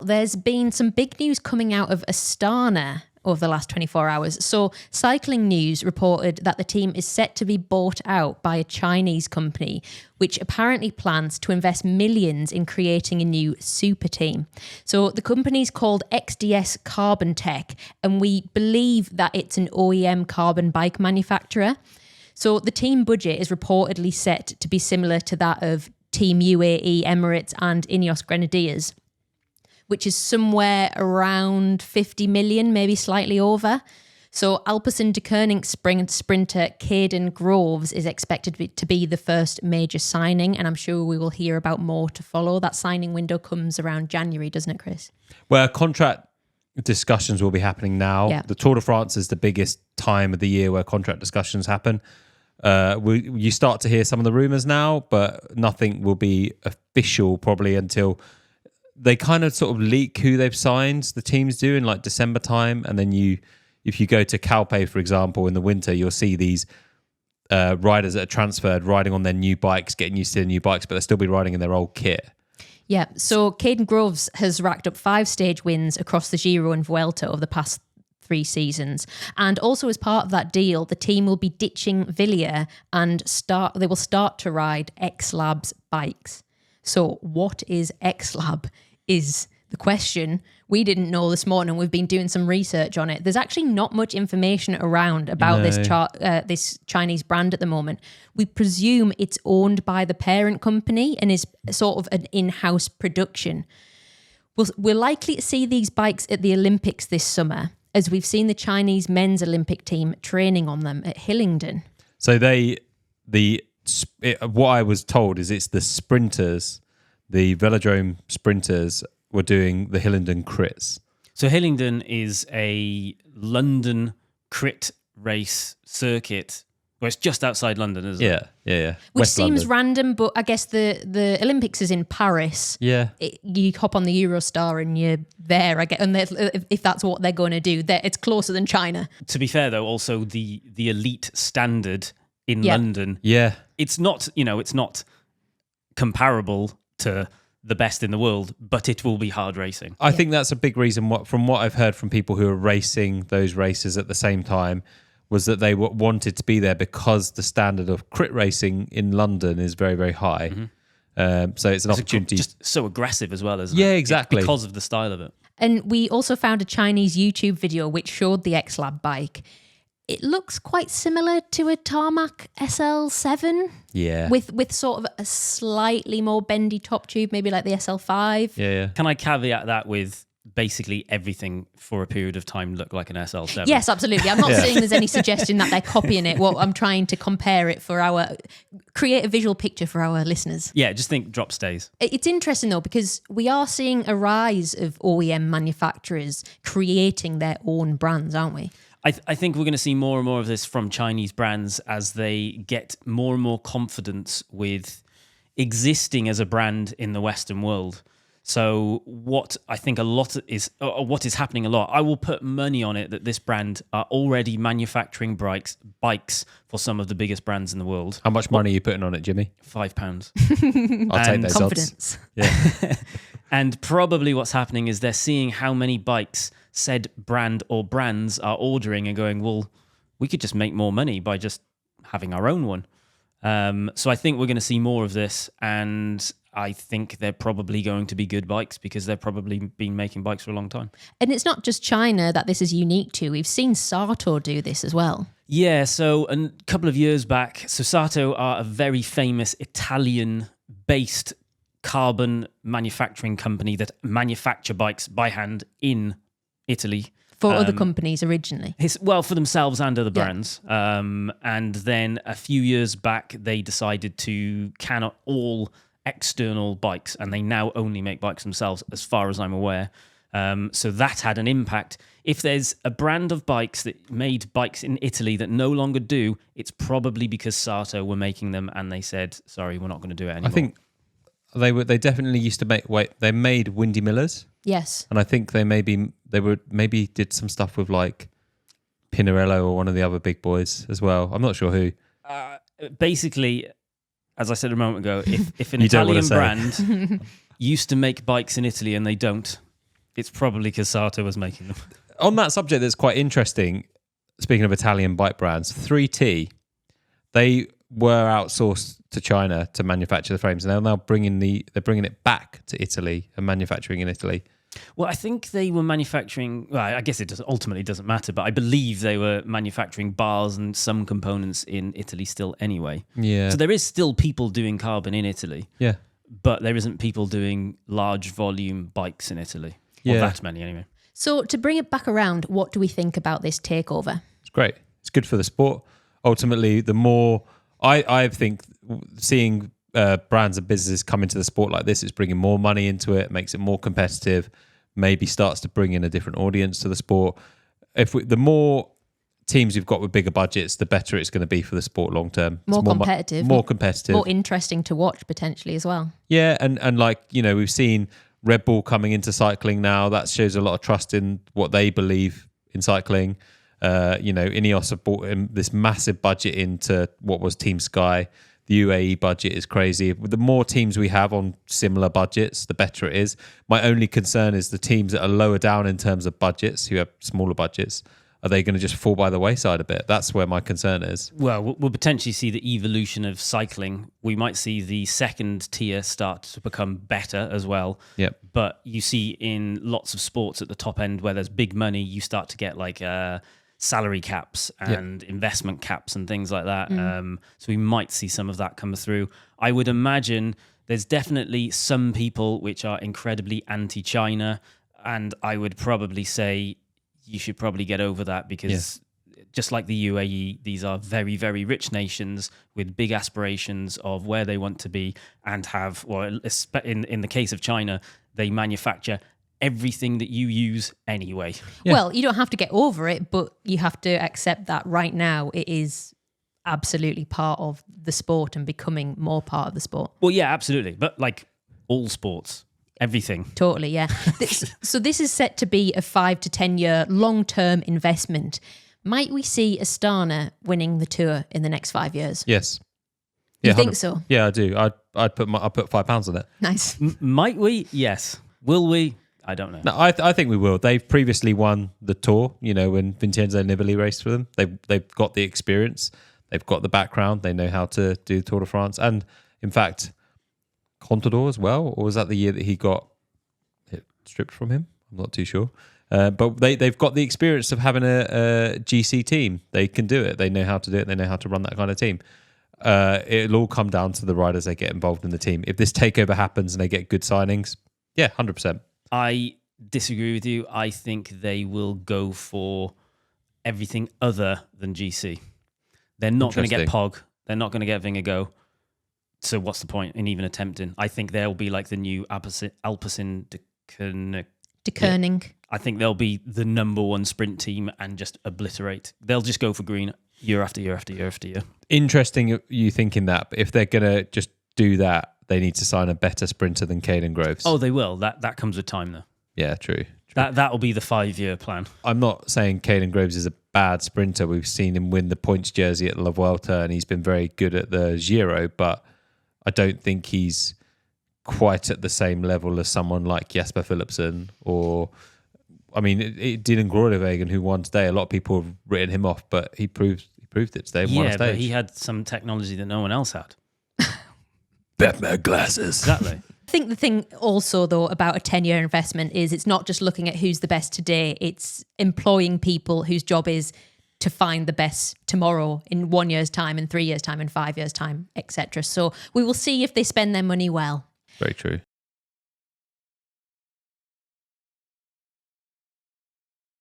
There's been some big news coming out of Astana over the last 24 hours. So Cycling News reported that the team is set to be bought out by a Chinese company, which apparently plans to invest millions in creating a new super team. So the company's called XDS Carbon Tech, and we believe that it's an OEM carbon bike manufacturer. So the team budget is reportedly set to be similar to that of Team UAE, Emirates and Ineos Grenadiers, which is somewhere around 50 million, maybe slightly over. So Alpecin de Koning sprinter Cade Groves is expected to be the first major signing, and I'm sure we will hear about more to follow. That signing window comes around January, doesn't it, Chris? Well, contract discussions will be happening now. Yeah. The Tour de France is the biggest time of the year where contract discussions happen. You start to hear some of the rumours now, but nothing will be official probably until they kind of sort of leak who they've signed, the teams do, in like December time. And then if you go to Calpe, for example, in the winter, you'll see these riders that are transferred riding on their new bikes, getting used to their new bikes, but they'll still be riding in their old kit. Yeah, so Cade Groves has racked up 5 stage wins across the Giro and Vuelta over the past 3 seasons. And also as part of that deal, the team will be ditching Villiers and they will start to ride xlab's bikes. So what is xlab is the question. We didn't know this morning. We've been doing some research on it. There's actually not much information around about this Chinese brand at the moment. We presume it's owned by the parent company and is sort of an in-house production. We're likely to see these bikes at the Olympics this summer, as we've seen the Chinese men's Olympic team training on them at Hillingdon. So what I was told is it's the sprinters, the velodrome sprinters were doing the Hillingdon crits. So Hillingdon is a London crit race circuit. Well, it's just outside London, isn't it? Yeah. Which West seems London. random, but I guess the Olympics is in Paris. Yeah. You hop on the Eurostar and you're there, I guess. And if that's what they're going to do, it's closer than China. To be fair, though, also the elite standard in London. Yeah. It's not comparable to the best in the world, but it will be hard racing. I think that's a big reason, from what I've heard from people who are racing those races at the same time, was that they wanted to be there because the standard of crit racing in London is very, very high. Mm-hmm. So it's an opportunity. Just so aggressive as well, isn't it? Yeah, exactly. Because of the style of it. And we also found a Chinese YouTube video which showed the xlab bike. It looks quite similar to a Tarmac SL7. Yeah. With sort of a slightly more bendy top tube, maybe like the SL5. Yeah. Can I caveat that with basically everything for a period of time looked like an SL7? Yes, absolutely. I'm not saying there's any suggestion that they're copying it. Well, I'm trying to compare it create a visual picture for our listeners. Yeah, just think drop stays. It's interesting though, because we are seeing a rise of OEM manufacturers creating their own brands, aren't we? I think we're going to see more and more of this from Chinese brands as they get more and more confidence with existing as a brand in the Western world. So what I think what is happening a lot, I will put money on it that this brand are already manufacturing bikes for some of the biggest brands in the world. How much money are you putting on it, Jimmy? £5. I'll take those confidence. odds. Yeah. And probably what's happening is they're seeing how many bikes said brand or brands are ordering and going, well, we could just make more money by just having our own one. So I think we're going to see more of this, and I think they're probably going to be good bikes because they've probably been making bikes for a long time. And it's not just China that this is unique to. We've seen Sato do this as well. Yeah, so a couple of years back, Sato are a very famous Italian-based carbon manufacturing company that manufacture bikes by hand in Italy. For other companies originally. For themselves and other brands. And then a few years back, they decided to can out all external bikes, and they now only make bikes themselves, as far as I'm aware. So that had an impact. If there's a brand of bikes that made bikes in Italy that no longer do, it's probably because Sato were making them and they said, sorry, we're not going to do it anymore. I think they definitely used to they made Windy Millers. Yes. And I think they maybe did some stuff with like Pinarello or one of the other big boys as well. I'm not sure who. Basically, as I said a moment ago, if an Italian brand used to make bikes in Italy and they don't, It's probably because Sato was making them. On that subject, that's quite interesting. Speaking of Italian bike brands, 3T, they were outsourced to China to manufacture the frames, and they're now bringing it back to Italy and manufacturing in Italy. Well, I think they were manufacturing. Well, I guess it ultimately doesn't matter, but I believe they were manufacturing bars and some components in Italy still anyway. Yeah. So there is still people doing carbon in Italy. Yeah. But there isn't people doing large volume bikes in Italy. Or Yeah. that many anyway. So to bring it back around, what do we think about this takeover? It's great. It's good for the sport. Ultimately, the more I think seeing brands and businesses come into the sport like this, it's bringing more money into it, makes it more competitive, maybe starts to bring in a different audience to the sport. The more teams we've got with bigger budgets, the better it's going to be for the sport long term. More competitive. More competitive. More interesting to watch potentially as well. Yeah, and like, we've seen Red Bull coming into cycling now. That shows a lot of trust in what they believe in cycling. Ineos have brought in this massive budget into what was Team Sky. The UAE budget is crazy. The more teams we have on similar budgets, the better it is. My only concern is the teams that are lower down in terms of budgets, who have smaller budgets, are they going to just fall by the wayside a bit? That's where my concern is. Well, we'll potentially see the evolution of cycling. We might see the second tier start to become better as well. Yep. But you see in lots of sports at the top end where there's big money, you start to get like salary caps and investment caps and things like that. So we might see some of that come through. I would imagine there's definitely some people which are incredibly anti-China, and I would probably say you should probably get over that because just like the UAE, these are very, very rich nations with big aspirations of where they want to be and have, well, in the case of China, they manufacture everything that you use anyway. Yeah. Well, you don't have to get over it, but you have to accept that right now it is absolutely part of the sport and becoming more part of the sport. Well, yeah, absolutely. But like all sports, everything. Totally, yeah. So this is set to be a 5 to 10 year long-term investment. Might we see Astana winning the Tour in the next 5 years? Yes. You think so? Yeah, I do. I'd put £5 on it. Nice. Might we? Yes. Will we? I don't know. No, I think we will. They've previously won the Tour, when Vincenzo Nibali raced for them. They've got the experience. They've got the background. They know how to do the Tour de France. And in fact, Contador as well, or was that the year that he got it stripped from him? I'm not too sure. But they've got the experience of having a GC team. They can do it. They know how to do it. They know how to run that kind of team. It'll all come down to the riders they get involved in the team. If this takeover happens and they get good signings, 100%. I disagree with you. I think they will go for everything other than GC. They're not going to get Pog. They're not going to get Vingegaard. So what's the point in even attempting? I think they'll be like the new Alpecin Koenig. I think they'll be the number one sprint team and just obliterate. They'll just go for green year after year after year after year. Interesting you thinking that, but if they're going to just do that, they need to sign a better sprinter than Cade and Groves. Oh, they will. That comes with time, though. Yeah, true. That'll be the 5-year plan. I'm not saying Cade and Groves is a bad sprinter. We've seen him win the points jersey at La Vuelta, and he's been very good at the Giro, but I don't think he's quite at the same level as someone like Jasper Philipsen or... Dylan Groenewegen, who won today, a lot of people have written him off, but he proved it today. Won a stage. But he had some technology that no one else had. Batman glasses. Exactly. I think the thing also, though, about a 10-year investment is it's not just looking at who's the best today. It's employing people whose job is to find the best tomorrow in 1 year's time, in 3 years' time, in 5 years' time, etc. So we will see if they spend their money well. Very true.